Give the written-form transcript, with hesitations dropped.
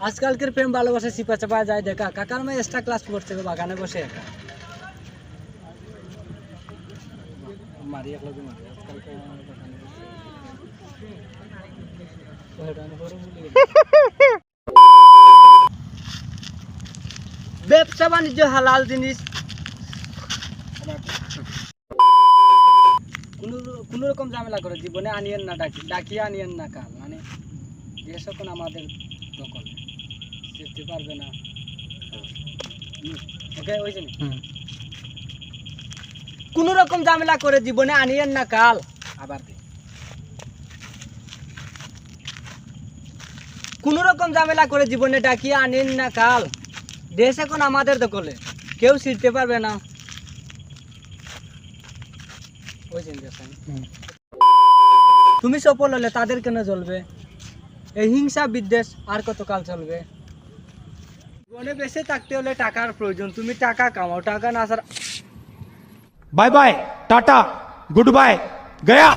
আজকালকের প্রেম ভালোবাসা চিপা চাপা যায় দেখা। কাকার মেয়ে এক্সট্রা ক্লাস করছে গো, বাগানে বসে একা। মারি একলা দি মারি আজকালকে বাগানে বসে। ওহেডান করে বলি ব্যবসা বাণিজ্য হালাল জিনিস। কোনো রকম ঝামেলা করে জীবনে আনিয়েন না, ডাকিয়ে আনিয়েন না কাল। মানে দেশ এখন আমাদের দখল, শিখতে পারবে না। ওকে ওই জন্য কোনো রকম ঝামেলা করে জীবনে আনিয়েন না কাল। আবার কোনো রকম ঝামেলা করে জীবনে ডাকিয়ে আনেন না কাল। দেশ এখন আমাদের দখলে, কেউ শিখতে পারবে না। তুমি সফল হলে তাদের কেন জ্বলবে? এই হিংসা বিদ্বেষ আর কতকাল চলবে? জীবনে বেঁচে থাকতে হলে টাকার প্রয়োজন। তুমি টাকা কামাও, টাকা না ছাড়া। Bye bye tata goodbye गया।